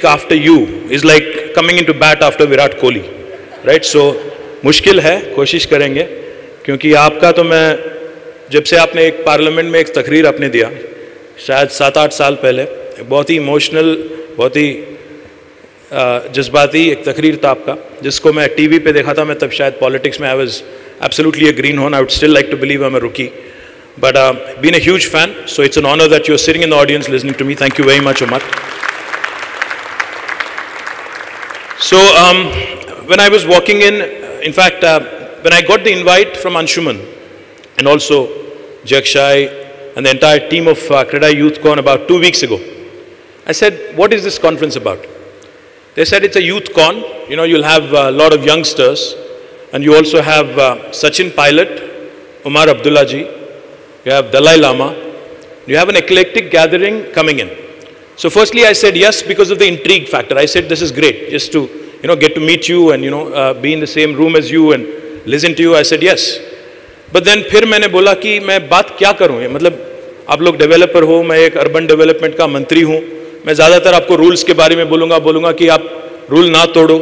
after you is like coming into bat after Virat Kohli, right? So मुश्किल है, कोशिश करेंगे, क्योंकि आपका तो मैं जब से आपने एक पार्लियामेंट में एक तकरीर आपने दिया, शायद 7-8 साल पहले, बहुत ही इमोशनल, बहुत ही जज्बाती एक तकरीर था आपका, जिसको मैं टीवी पे देखा था. मैं तब शायद पॉलिटिक्स में I was absolutely a greenhorn. I would still like to believe I'm a rookie, but been a huge fan. So it's an honor that you're sitting in the audience listening to me. Thank you very much, Umar. So when I was walking in fact, when I got the invite from Anshuman and also Jakshay and the entire team of Credai YouthCon about 2 weeks ago, I said, what is this conference about? They said it's a youth con. You know, you'll have a lot of youngsters, and you also have Sachin Pilot, Umar Abdullah ji, you have Dalai Lama, you have an eclectic gathering coming in. So firstly I said yes because of the intrigue factor. I said this is great, just to get to meet you and be in the same room as you and listen to you. I said yes. But then फिर मैंने बोला कि मैं बात क्या करूँ, मतलब आप लोग डेवलपर हो, मैं एक अर्बन डेवलपमेंट का मंत्री हूँ, मैं ज़्यादातर आपको रूल्स के बारे में बोलूँगा कि आप रूल ना तोड़ो,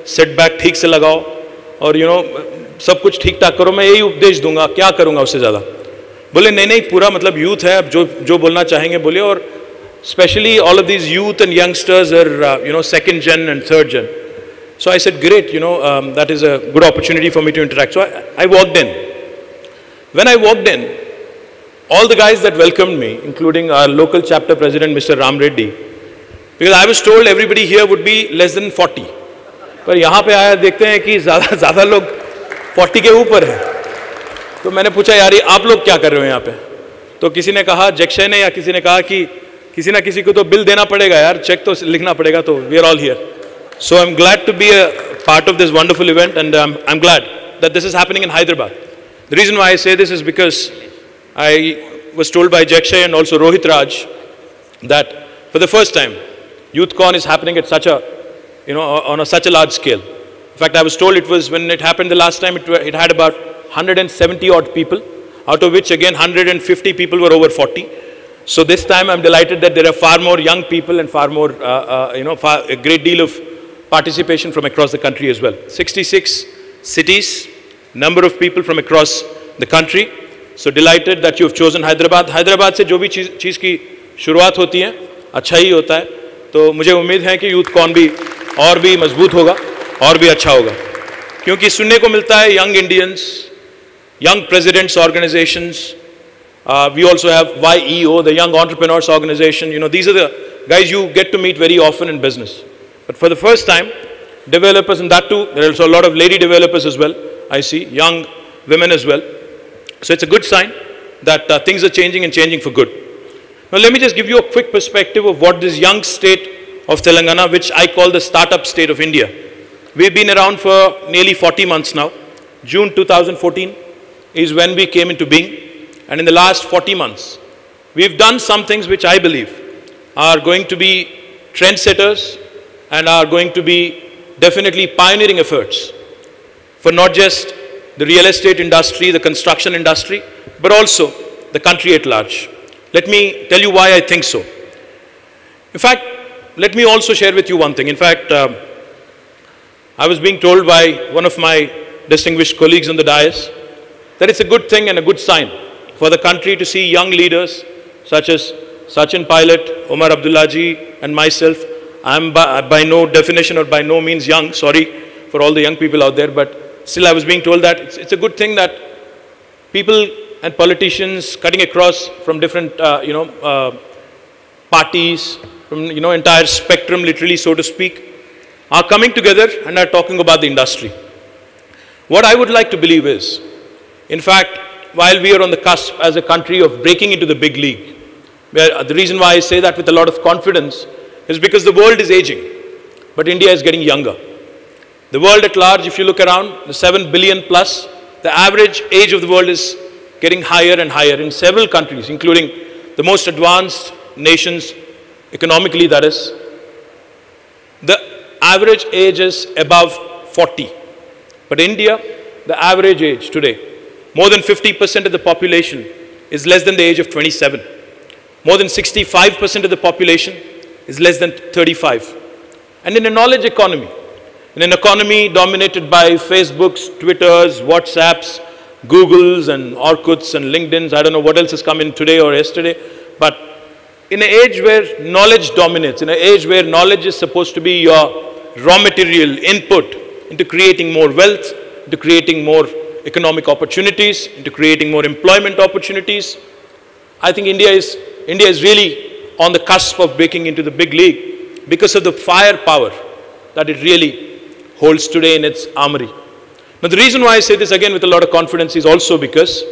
सेटबैक ठीक से लगाओ और सब कुछ ठीक ठाक करो, मैं यही उपदेश दूंगा, क्या करूँगा उससे ज़्यादा. बोले नहीं पूरा मतलब यूथ है, अब जो बोलना चाहेंगे बोलिए, और specially all of these youth and youngsters are second gen and third gen. So I said great, that is a good opportunity for me to interact. So I walked in. When I walked in, all the guys that welcomed me, including our local chapter president, Mr. Ram Reddy, because I was told everybody here would be less than 40. पर यहाँ पे आया देखते हैं कि ज़्यादा लोग 40 के ऊपर है. तो मैंने पूछा यार ये आप लोग क्या कर रहे हो यहाँ पे? तो किसी ने कहा, जक्षय ने या किसी ने कहा कि किसी ना किसी को तो बिल देना पड़ेगा यार, चेक तो लिखना पड़ेगा, तो we are all here. So I'm glad to be a part of this wonderful event, and I'm glad that this is happening in Hyderabad. The reason why I say this is because I was told by Jakshay and also Rohit Raj that for the first time, YouthCon is happening at such a, on such a large scale. In fact, I was told it was, when it happened the last time, it had about 170 odd people, out of which again 150 people were over 40. So this time I'm delighted that there are far more young people and far more, a great deal of participation from across the country as well. 66 cities, number of people from across the country. So delighted that you've chosen Hyderabad. Hyderabad से जो भी चीज़ की शुरुआत होती है, अच्छा ही होता है. तो मुझे उम्मीद है कि YouthCon भी और भी मजबूत होगा और भी अच्छा होगा, क्योंकि सुनने को मिलता है young Indians, young presidents organizations. We also have YEO, the Young Entrepreneurs Organization. These are the guys you get to meet very often in business. But for the first time, developers, and that too, there are also a lot of lady developers as well. I see young women as well. So it's a good sign that things are changing and changing for good. Now let me just give you a quick perspective of what this young state of Telangana, which I call the startup state of India. We've been around for nearly 40 months now. June 2014 is when we came into being. And in the last 40 months, we've done some things which I believe are going to be trendsetters and are going to be definitely pioneering efforts for not just the real estate industry, the construction industry, but also the country at large. Let me tell you why I think so. In fact, let me also share with you one thing. In fact, I was being told by one of my distinguished colleagues on the dais that it's a good thing and a good sign for the country to see young leaders such as Sachin Pilot, Umar Abdullah ji and myself. I'm by no definition or by no means young, sorry for all the young people out there, but still I was being told that it's a good thing that people and politicians cutting across from different parties, from entire spectrum literally so to speak, are coming together and are talking about the industry. What I would like to believe is, in fact, while we are on the cusp as a country of breaking into the big league, where the reason why I say that with a lot of confidence is because the world is aging, but India is getting younger. The world at large, if you look around, the 7 billion plus, the average age of the world is getting higher and higher in several countries, including the most advanced nations, economically that is. The average age is above 40. But India, the average age today, more than 50% of the population is less than the age of 27. More than 65% of the population is less than 35. And in a knowledge economy, in an economy dominated by Facebooks, Twitters, WhatsApps, Googles and Orkuts and LinkedIn's, I don't know what else has come in today or yesterday, but in an age where knowledge dominates, in an age where knowledge is supposed to be your raw material input into creating more wealth, into creating more economic opportunities, into creating more employment opportunities, I think India is really on the cusp of breaking into the big league because of the firepower that it really holds today in its armory. Now, the reason why I say this again with a lot of confidence is also because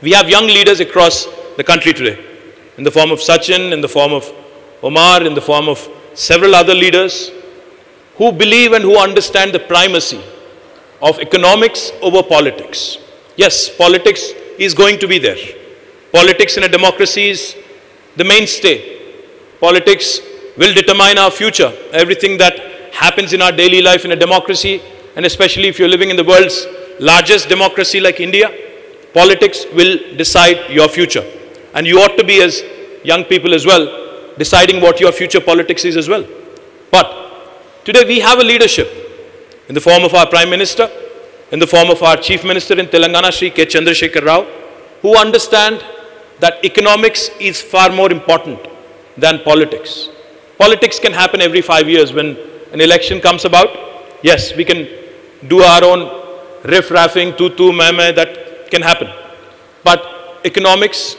we have young leaders across the country today, in the form of Sachin, in the form of Omar, in the form of several other leaders who believe and who understand the primacy of economics over politics. Yes, politics is going to be there. Politics in a democracy is the mainstay. Politics will determine our future. Everything that happens in our daily life in a democracy, and especially if you're living in the world's largest democracy like India, politics will decide your future. And you ought to be, as young people as well, deciding what your future politics is as well. But today we have a leadership in the form of our Prime Minister, in the form of our Chief Minister in Telangana, Shri K. Chandrasekhar Rao, who understand that economics is far more important than politics. Politics can happen every 5 years when an election comes about. Yes, we can do our own riff-raffing, tu-tu, meh-meh, that can happen. But economics,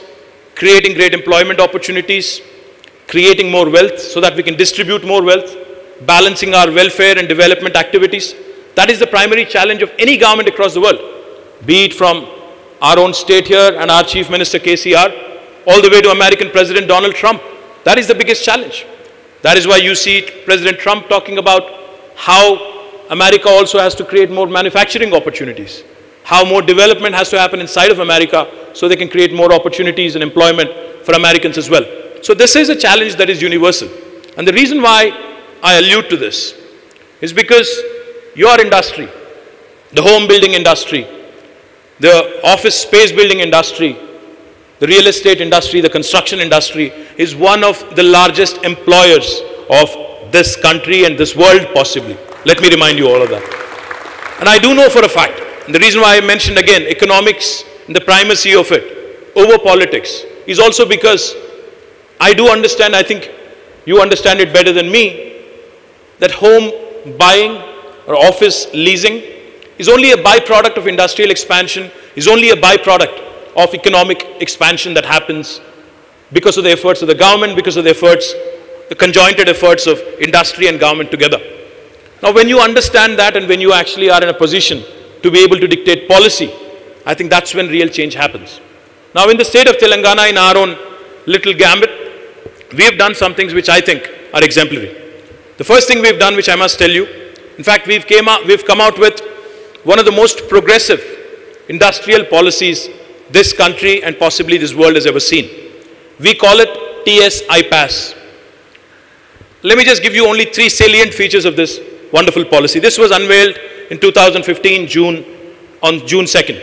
creating great employment opportunities, creating more wealth so that we can distribute more wealth, balancing our welfare and development activities, that is the primary challenge of any government across the world, be it from our own state here and our Chief Minister KCR, all the way to American President Donald Trump. That is the biggest challenge. That is why you see President Trump talking about how America also has to create more manufacturing opportunities, how more development has to happen inside of America so they can create more opportunities and employment for Americans as well. So this is a challenge that is universal. And the reason why I allude to this is because your industry, the home building industry, the office space building industry, the real estate industry, the construction industry is one of the largest employers of this country and this world possibly. Let me remind you all of that. And I do know for a fact, and the reason why I mentioned again economics and the primacy of it over politics is also because I do understand, I think you understand it better than me, that home buying or office leasing is only a byproduct of industrial expansion, is only a byproduct of economic expansion that happens because of the efforts of the government, because of the efforts, the conjointed efforts of industry and government together. Now, when you understand that and when you actually are in a position to be able to dictate policy, I think that's when real change happens. Now, in the state of Telangana, in our own little gambit, we have done some things which I think are exemplary. The first thing we've done, which I must tell you, in fact, we've come out with one of the most progressive industrial policies this country and possibly this world has ever seen. We call it TS-IPAS. Let me just give you only 3 salient features of this wonderful policy. This was unveiled in 2015, on June 2nd.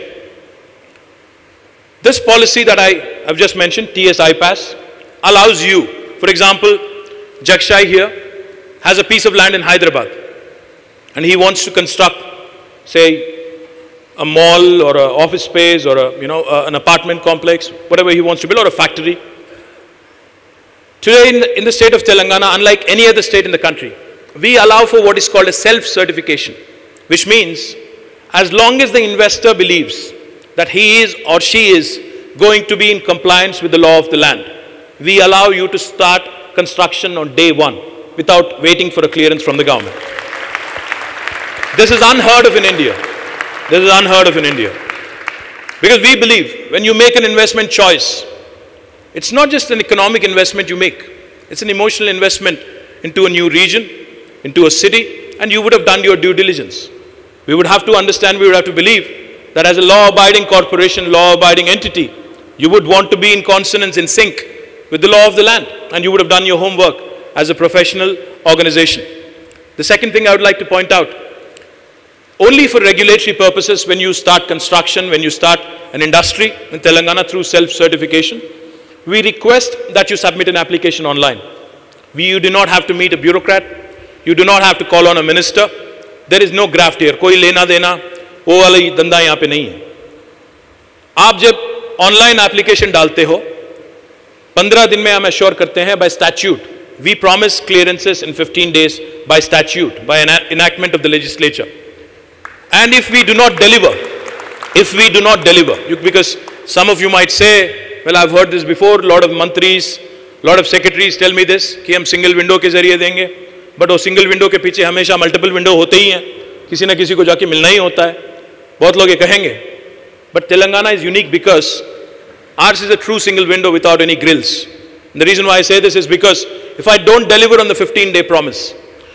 This policy that I have just mentioned, TS-IPAS, allows you, for example, Jakshai here has a piece of land in Hyderabad and he wants to construct, say, a mall or an office space or an apartment complex, whatever he wants to build, or a factory. Today in the state of Telangana, unlike any other state in the country, we allow for what is called a self-certification, which means as long as the investor believes that he is or she is going to be in compliance with the law of the land, we allow you to start construction on day one without waiting for a clearance from the government. This is unheard of in India. This is unheard of in India. Because we believe when you make an investment choice, it's not just an economic investment you make. It's an emotional investment into a new region, into a city, and you would have done your due diligence. We would have to understand, we would have to believe that as a law-abiding corporation, law-abiding entity, you would want to be in consonance, in sync with the law of the land, and you would have done your homework as a professional organization. The second thing I would like to point out, only for regulatory purposes, when you start construction, when you start an industry in Telangana through self-certification, we request that you submit an application online. You do not have to meet a bureaucrat. You do not have to call on a minister. There is no graft here. कोई लेना देना वो वाली धंधा यहाँ पे नहीं है. आप जब ऑनलाइन एप्लीकेशन डालते हो 15 दिन में हम एश्योर करते हैं by statute. We promise clearances in 15 days by statute, by an enactment of the legislature. And if we do not deliver, because some of you might say, well, I've heard this before, a lot of mantris, a lot of secretaries tell me this, कि हम single window के जरिए देंगे, but वो single window के पीछे हमेशा multiple window होते ही हैं, किसी न किसी को जाके मिलना ही होता है, बहुत लोग ये कहेंगे. But Telangana is unique because ours is a true single window without any grills. And the reason why I say this is because if I don't deliver on the 15-day promise,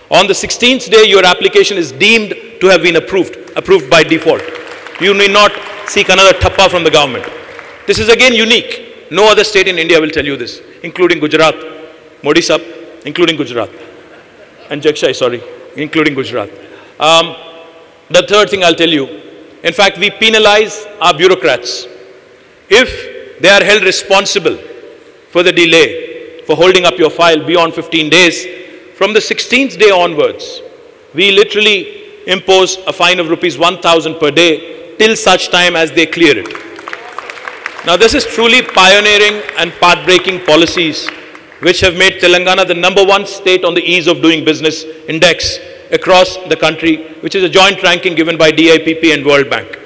on the 16th day your application is deemed to have been approved by default. You need not seek another thappa from the government. This is again unique. No other state in India will tell you this, including Gujarat. Modi Sahab, including Gujarat. And Jakshai, sorry, including Gujarat. The third thing I'll tell you, in fact, we penalize our bureaucrats. If they are held responsible for the delay, for holding up your file beyond 15 days, from the 16th day onwards, we literally impose a fine of ₹1,000 per day till such time as they clear it. Now this is truly pioneering and path-breaking policies which have made Telangana the #1 state on the ease of doing business index across the country, which is a joint ranking given by DIPP and World Bank.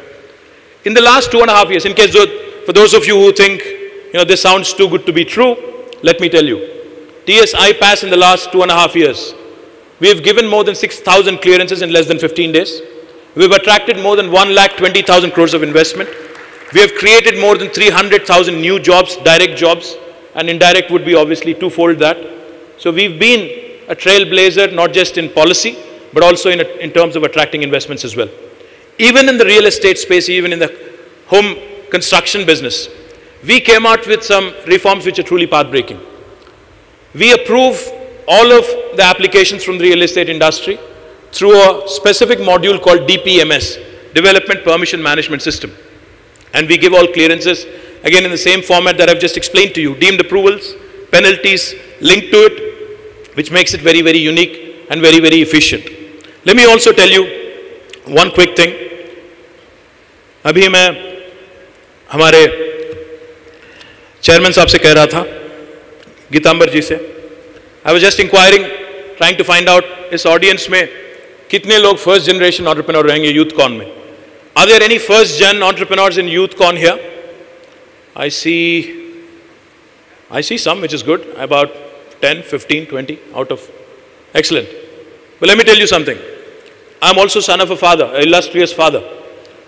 In the last 2.5 years, in case for those of you who think, this sounds too good to be true, let me tell you. TSI pass in the last 2.5 years. We have given more than 6,000 clearances in less than 15 days. We have attracted more than 1,20,000 crores of investment. We have created more than 300,000 new jobs, direct jobs, and indirect would be obviously twofold that. So we've been a trailblazer, not just in policy, but also in terms of attracting investments as well. Even in the real estate space, even in the home construction business, we came out with some reforms which are truly path-breaking. We approve all of the applications from the real estate industry through a specific module called DPMS, Development Permission Management System. And we give all clearances, again in the same format that I've just explained to you, deemed approvals, penalties linked to it, which makes it very, very unique and very, very efficient. Let me also tell you one quick thing. अभी मैं हमारे chairman साहब से कह रहा था, गीतांबर जी से, I was just inquiring, trying to find out इस ऑडियंस में कितने लोग फर्स्ट जनरेशन एंटरप्रेन्योर रहेंगे यूथ कॉन में. Are there any first gen entrepreneurs in youth con here? I see some, which is good, about 10, 15, 20 out of, excellent. Well, let me tell you something. I'm also son of a father, an illustrious father,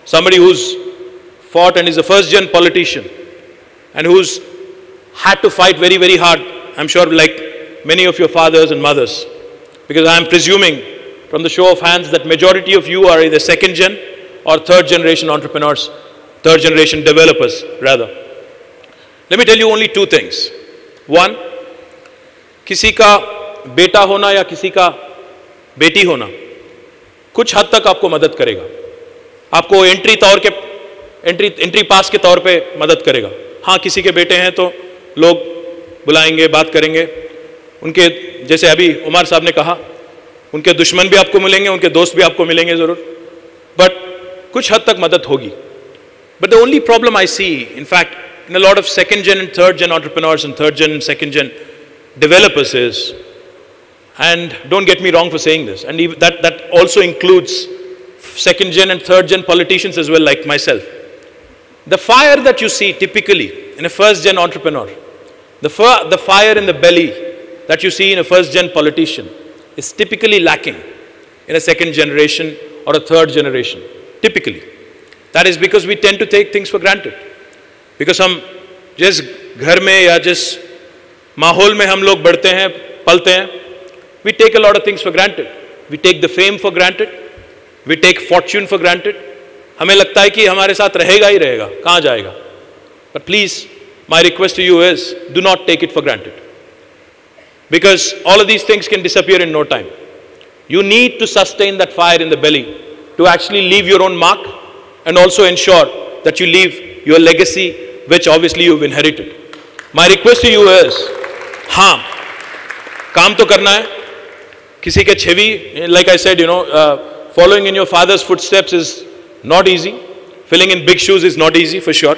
somebody who's fought and is a first gen politician and who's had to fight very, very hard, I'm sure like many of your fathers and mothers, because I'm presuming from the show of hands that majority of you are either second gen or third generation entrepreneurs, third generation developers rather. Let me tell you only two things. One, किसी का बेटा होना या किसी का बेटी होना कुछ हद तक आपको मदद करेगा, आपको एंट्री पास के तौर पे मदद करेगा. हाँ, किसी के बेटे हैं तो लोग बुलाएंगे, बात करेंगे, उनके जैसे अभी उमर साहब ने कहा, उनके दुश्मन भी आपको मिलेंगे, उनके दोस्त भी आपको मिलेंगे जरूर, बट कुछ हद तक मदद होगी. But the only problem I see, in fact, in a lot of second gen and third gen entrepreneurs and third gen and second gen developers is, and don't get me wrong for saying this, and that also includes second gen and third gen politicians as well, like myself. The fire that you see typically in a first gen entrepreneur, the fire in the belly that you see in a first gen politician is typically lacking in a second generation or a third generation, typically. That is because we tend to take things for granted. Because हम जिस घर में या जिस माहौल में हम लोग बढ़ते हैं, पलते हैं, we take a lot of things for granted. We take the fame for granted. We take fortune for granted. हमें लगता है कि हमारे साथ रहेगा ही रहेगा, कहाँ जाएगा? But please, my request to you is, do not take it for granted. Because all of these things can disappear in no time. You need to sustain that fire in the belly to actually leave your own mark and also ensure that you leave your legacy, which obviously you've inherited. My request to you is, हाँ, काम तो करना है, किसी के छवि, like I said, following in your father's footsteps is not easy. Filling in big shoes is not easy for sure.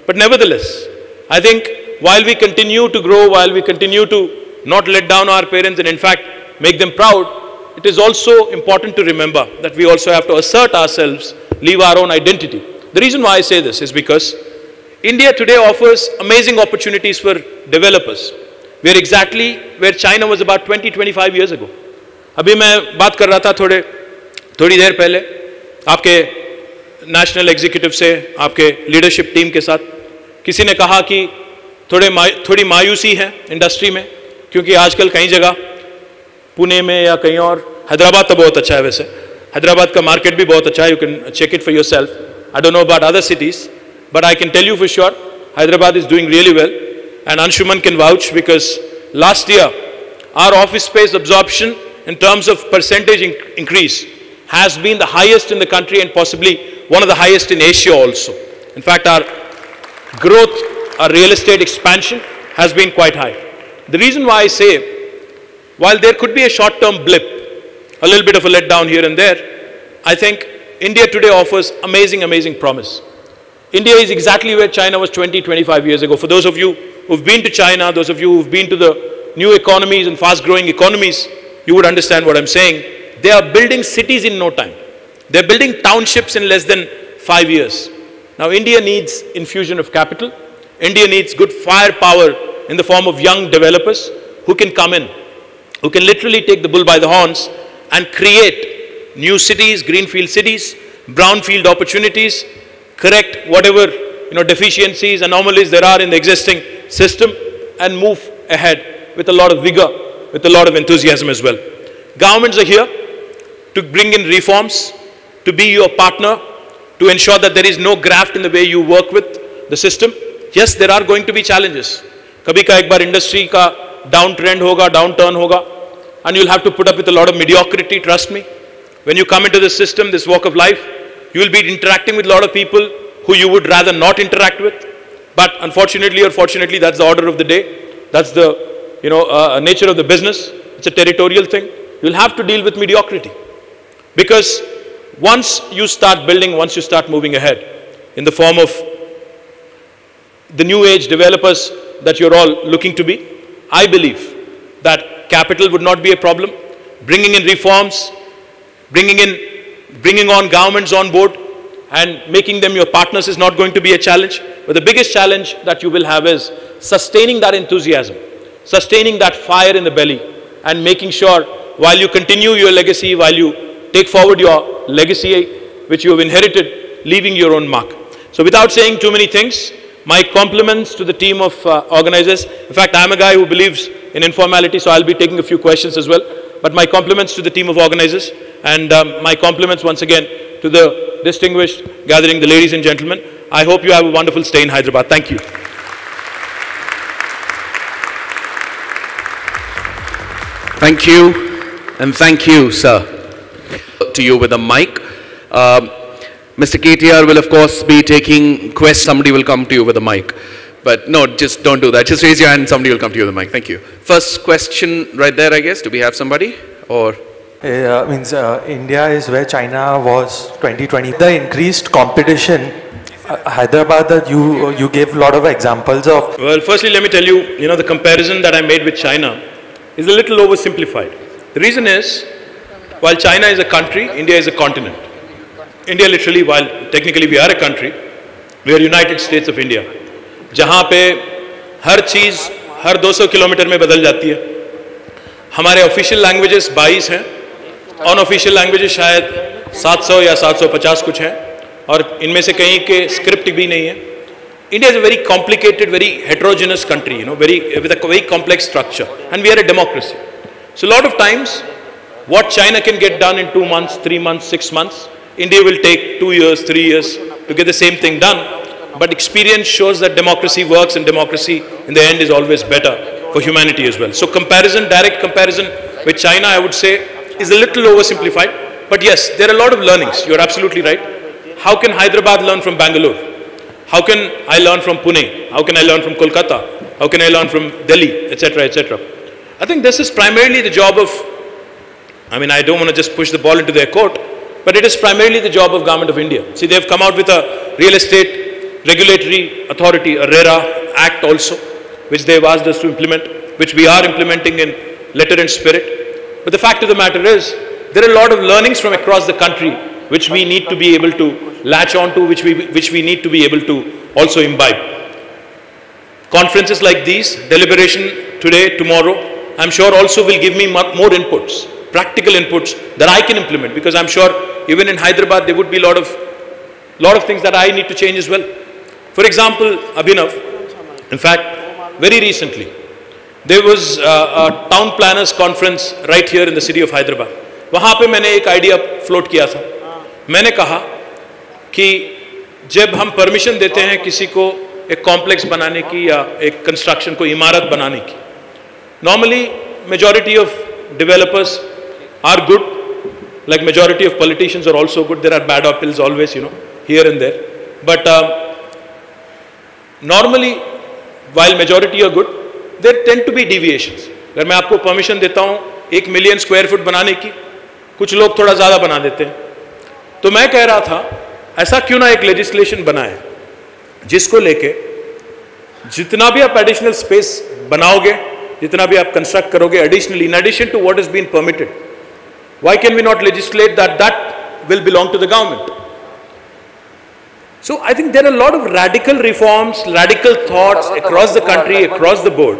But nevertheless, I think while we continue to grow, while we continue to not let down our parents and in fact make them proud, it is also important to remember that we also have to assert ourselves, leave our own identity. The reason why I say this is because India today offers amazing opportunities for developers. We are exactly where China was about 20-25 years ago. अभी मैं बात कर रहा था थोड़ी देर पहले आपके national executive से, आपके लीडरशिप टीम के साथ. किसी ने कहा कि थोड़ी मायूसी है इंडस्ट्री में, क्योंकि आजकल कई जगह पुणे में या कहीं और, हैदराबाद तो बहुत अच्छा है वैसे, हैदराबाद का मार्केट भी बहुत अच्छा है, you can check it for yourself. I don't know about other cities, but I can tell you for sure Hyderabad is doing really well, and Anshuman can vouch because last year our office space absorption in terms of percentage increase has been the highest in the country and possibly one of the highest in Asia also. In fact, our growth, our real estate expansion has been quite high. The reason why I say, while there could be a short-term blip, a little bit of a letdown here and there, I think India today offers amazing promise. India is exactly where China was 20-25 years ago. For those of you who've been to China, those of you who've been to the new economies and fast-growing economies, you would understand what I'm saying. They are building cities in no time. They're building townships in less than 5 years. Now, India needs infusion of capital. India needs good firepower in the form of young developers who can come in, who can literally take the bull by the horns and create new cities, greenfield cities, brownfield opportunities, correct whatever deficiencies, anomalies there are in the existing system, and move ahead with a lot of vigor, with a lot of enthusiasm as well. Governments are here to bring in reforms, to be your partner, to ensure that there is no graft in the way you work with the system. Yes, there are going to be challenges. Kabhi ka ek baar industry ka downtrend hoga, downturn hoga, and you'll have to put up with a lot of mediocrity, trust me. When you come into this system, this walk of life, you will be interacting with a lot of people who you would rather not interact with. But unfortunately or fortunately, that's the order of the day. That's the nature of the business. It's a territorial thing. You'll have to deal with mediocrity. Because once you start building, once you start moving ahead in the form of the new age developers that you're all looking to be, I believe that capital would not be a problem. Bringing in reforms, bringing on governments on board and making them your partners is not going to be a challenge. But the biggest challenge that you will have is sustaining that enthusiasm, sustaining that fire in the belly, and making sure while you continue your legacy, while you take forward your legacy which you have inherited, leaving your own mark. So without saying too many things, my compliments to the team of organizers. In fact, I'm a guy who believes in informality, so I'll be taking a few questions as well. But my compliments to the team of organizers, and my compliments once again to the distinguished gathering, the ladies and gentlemen. I hope you have a wonderful stay in Hyderabad. Thank you. Thank you, and thank you, sir. To you with a mic. Mr. KTR will, of course, be taking questions. Somebody will come to you with a mic. But no, just don't do that. Just raise your hand and somebody will come to you with a mic. Thank you. First question right there, I guess. Do we have somebody? Or? India is where China was 2020. The increased competition, Hyderabad, you gave a lot of examples of. Well, firstly, let me tell you, the comparison that I made with China is a little oversimplified. The reason is, while China is a country, India is a continent. India literally, while technically we are a country, we are United States of India. जहाँ पे हर चीज़ हर 200 kilometre में बदल जाती है. हमारे official languages 22 हैं, unofficial languages शायद 700 या 750 कुछ हैं, और इनमें से कहीं के स्क्रिप्ट भी नहीं है. India is a very complicated, very heterogeneous country, with a very complex structure, and we are a democracy. So a lot of times, what China can get done in 2 months, 3 months, 6 months, India will take 2 years, 3 years to get the same thing done. But experience shows that democracy works, and democracy in the end is always better for humanity as well. So direct comparison with China, I would say, is a little oversimplified. But yes, there are a lot of learnings. You're absolutely right. How can Hyderabad learn from Bangalore? How can I learn from Pune? How can I learn from Kolkata? How can I learn from Delhi, etc., etc.? I think this is primarily the job of I mean, I don't want to just push the ball into their court, but it is primarily the job of Government of India. See, they've come out with a real estate regulatory authority, a RERA Act also, which they've asked us to implement, which we are implementing in letter and spirit. But the fact of the matter is, there are a lot of learnings from across the country which we need to be able to latch on to, which we need to be able to also imbibe. Conferences like these, deliberation today, tomorrow, I'm sure also will give me more inputs, practical inputs that I can implement, because I'm sure even in Hyderabad there would be a lot of things that I need to change as well. For example, Abhinav, in fact, very recently, there was a town planners conference right here in the city of Hyderabad. वहाँ पे मैंने एक idea float किया था. मैंने कहा कि जब हम परमिशन देते हैं किसी को एक कॉम्प्लेक्स बनाने की या एक कंस्ट्रक्शन को इमारत बनाने की, normally majority of developers are good, like majority of politicians are also good. There are bad apples always, here and there. But normally, while majority are good, there tend to be deviations. अगर मैं आपको permission देता हूँ 1 million square foot बनाने की, कुछ लोग थोड़ा ज़्यादा बना देते हैं. तो मैं कह रहा था, ऐसा क्यों ना एक लेजिस्लेशन बनाए जिसको लेके जितना भी आप एडिशनल स्पेस बनाओगे, जितना भी आप कंस्ट्रक्ट करोगे additionally, in addition to what has been permitted, why can we not legislate that will belong to the government? So I think there are a lot of radical reforms, radical thoughts across the country, across the board,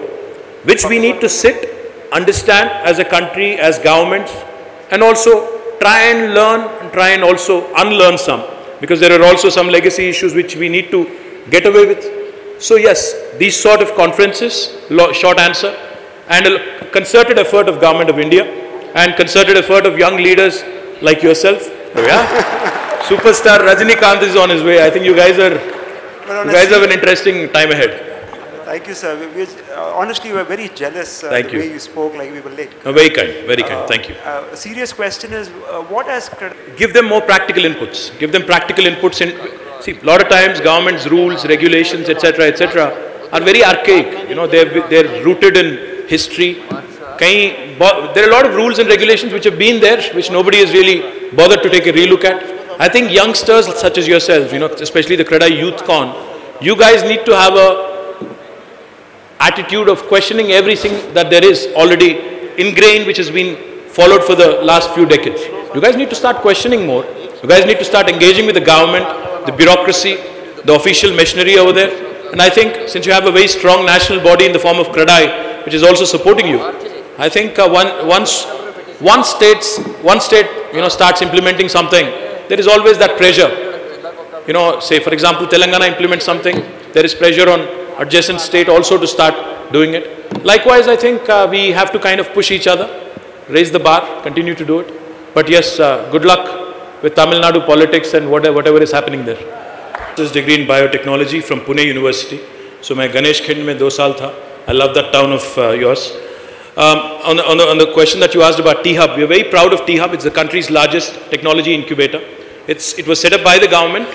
which we need to sit, understand as a country, as governments, and also try and learn and try and also unlearn some, because there are also some legacy issues which we need to get away with. So yes, these sort of conferences, short answer, and a concerted effort of Government of India and concerted effort of young leaders like yourself. Yeah. Superstar Rajinikanth is on his way. I think you guys have an interesting time ahead. Thank you, sir. Honestly, we were very jealous the way you spoke, like we were late. Very kind, very kind. Thank you. A serious question is, what has... Give them more practical inputs. Give them practical inputs in... See, a lot of times government's rules, regulations, etc., are very archaic. They're rooted in history. There are a lot of rules and regulations which have been there, which nobody has really bothered to take a relook at. I think youngsters such as yourselves, especially the Credai Youth Con, you guys need to have a attitude of questioning everything that there is already ingrained, which has been followed for the last few decades. You guys need to start questioning more. You guys need to start engaging with the government, the bureaucracy, the official machinery over there. And I think since you have a very strong national body in the form of Credai, which is also supporting you, I think once one state starts implementing something, there is always that pressure. Say for example, Telangana implements something, there is pressure on adjacent state also to start doing it. Likewise, I think we have to kind of push each other, raise the bar, continue to do it. But yes, good luck with Tamil Nadu politics and whatever is happening there. This degree in biotechnology from Pune University. So my Ganesh Khind mein 2 saal tha. I love that town of yours. On the question that you asked about T-Hub, we are very proud of T-Hub. It's the country's largest technology incubator. It was set up by the government.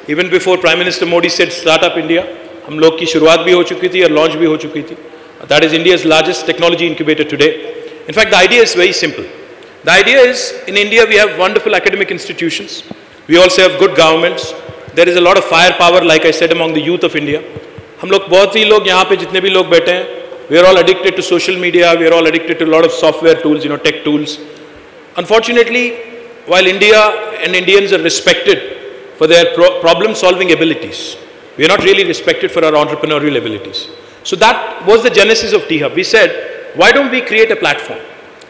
Even before Prime Minister Modi said Startup India, हम लोग की शुरुआत भी हो चुकी थी और launch भी हो चुकी थी. That is India's largest technology incubator today. In fact, the idea is very simple. The idea is, in India we have wonderful academic institutions. We also have good governments. There is a lot of firepower, like I said, among the youth of India. हम लोग बहुत ही लोग यहाँ पे जितने भी लोग बैठे हैं, we are all addicted to social media. We are all addicted to a lot of software tools, tech tools. Unfortunately, while India and Indians are respected for their problem-solving abilities, we are not really respected for our entrepreneurial abilities. So that was the genesis of T-Hub. We said, why don't we create a platform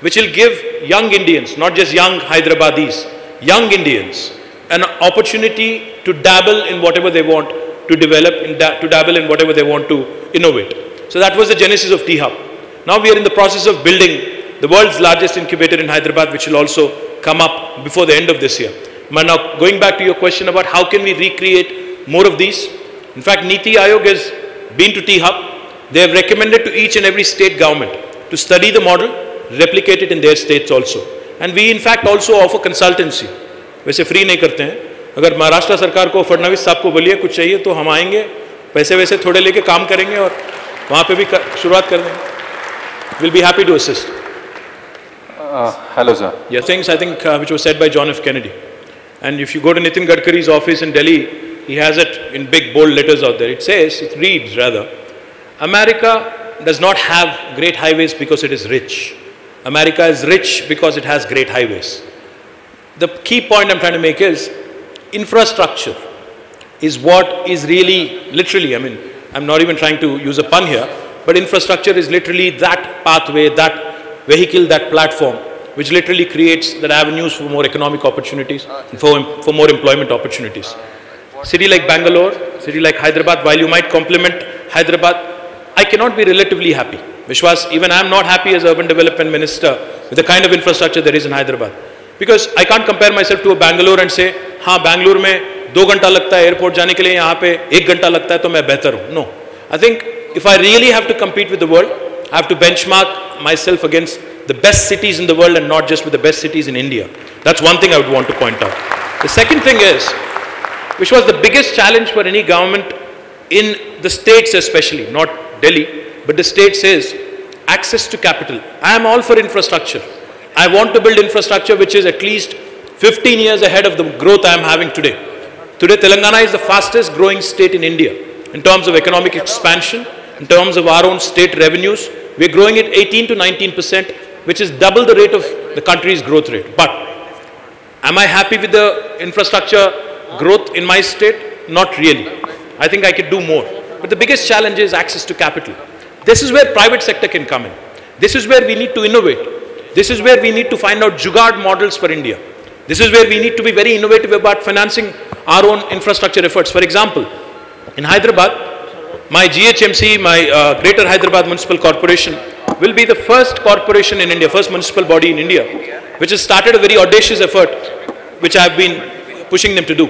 which will give young Indians, not just young Hyderabadis, young Indians, an opportunity to dabble in whatever they want to develop, to dabble in whatever they want to innovate. So that was the genesis of T-Hub. Now we are in the process of building the world's largest incubator in Hyderabad, which will also come up before the end of this year. But now going back to your question about how can we recreate more of these. In fact, Niti Aayog has been to T-Hub. They have recommended to each and every state government to study the model, replicate it in their states also. And we in fact also offer consultancy. वैसे free नहीं करते हैं. अगर महाराष्ट्र सरकार को फडणवीस साहब को बोलिए कुछ चाहिए तो हम आएंगे, पैसे वैसे थोड़े लेके काम करेंगे और वहाँ पे भी शुरुआत कर देंगे. We'll be happy to assist. Hello, sir. Yeah, things I think which was said by John F. Kennedy. And if you go to Nitin Gadkari's office in Delhi, he has it in big bold letters out there. It reads rather, America does not have great highways because it is rich. America is rich because it has great highways. The key point I'm trying to make is infrastructure is what is really, literally, I mean, I'm not even trying to use a pun here, but infrastructure is literally that pathway, that vehicle, that platform, which literally creates the avenues for more economic opportunities, for more employment opportunities. City like Bangalore, city like Hyderabad, while you might compliment Hyderabad, I cannot be relatively happy. Vishwas, even I am not happy as urban development minister with the kind of infrastructure there is in Hyderabad. Because I can't compare myself to a Bangalore and say, हाँ Bangalore में 2 घंटा लगता है airport जाने के लिए, यहाँ पे 1 घंटा लगता है तो मैं बेहतर हूँ. No. I think if I really have to compete with the world, I have to benchmark myself against the best cities in the world and not just with the best cities in India. That's one thing I would want to point out. The second thing is, which was the biggest challenge for any government in the states especially, not Delhi, but the states is access to capital. I am all for infrastructure. I want to build infrastructure which is at least 15 years ahead of the growth I am having today. Today, Telangana is the fastest growing state in India in terms of economic expansion, in terms of our own state revenues. We are growing at 18 to 19%, which is double the rate of the country's growth rate. But am I happy with the infrastructure growth in my state? Not really. I think I could do more. But the biggest challenge is access to capital. This is where private sector can come in. This is where we need to innovate. This is where we need to find out jugaad models for India. This is where we need to be very innovative about financing our own infrastructure efforts. For example, in Hyderabad, my GHMC, my Greater Hyderabad Municipal Corporation, will be the first corporation in India, first municipal body in India, which has started a very audacious effort, which I have been pushing them to do.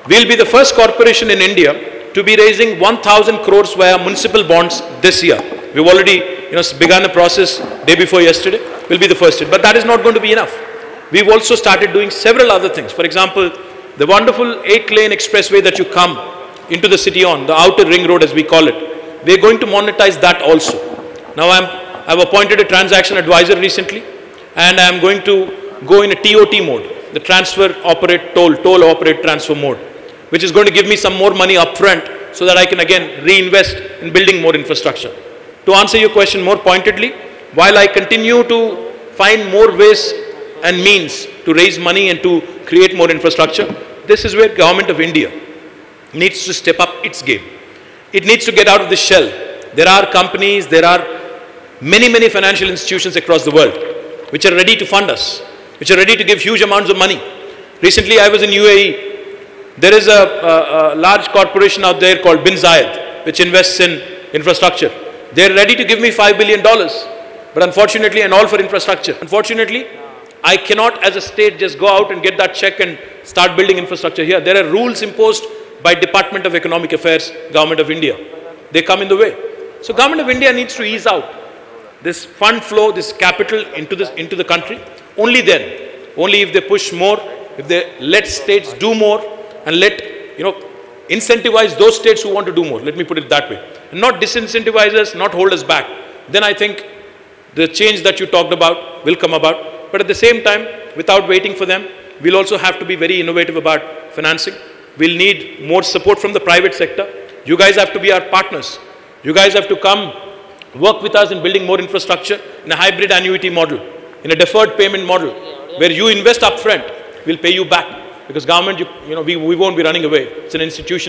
We'll be the first corporation in India to be raising 1,000 crores via municipal bonds this year. We've already begun the process day before yesterday. We'll be the first. But that is not going to be enough. We've also started doing several other things. For example, the wonderful 8-lane expressway that you come into the city on, the outer ring road as we call it, we're going to monetize that also. Now I've appointed a transaction advisor recently, and I'm going to go in a TOT mode, the transfer, operate, toll, operate, transfer mode, which is going to give me some more money upfront so that I can again reinvest in building more infrastructure. To answer your question more pointedly, while I continue to find more ways and means to raise money and to create more infrastructure, this is where Government of India needs to step up its game. It needs to get out of the shell. There are companies, there are many financial institutions across the world which are ready to fund us, which are ready to give huge amounts of money. Recently I was in UAE. There is a large corporation out there called Bin Zayed, which invests in infrastructure. They're ready to give me $5 billion, but unfortunately, and all for infrastructure. Unfortunately, I cannot as a state just go out and get that check and start building infrastructure here. There are rules imposed by Department of Economic Affairs, Government of India. They come in the way. So Government of India needs to ease out this fund flow, this capital into the country. Only then, only if they push more, if they let states do more and let, incentivize those states who want to do more. Let me put it that way. And not disincentivize us, not hold us back. Then I think the change that you talked about will come about. But at the same time, without waiting for them, we'll also have to be very innovative about financing. We'll need more support from the private sector. You guys have to be our partners. You guys have to come work with us in building more infrastructure in a hybrid annuity model, in a deferred payment model, where you invest upfront, we'll pay you back. Because government, we won't be running away. It's an institution.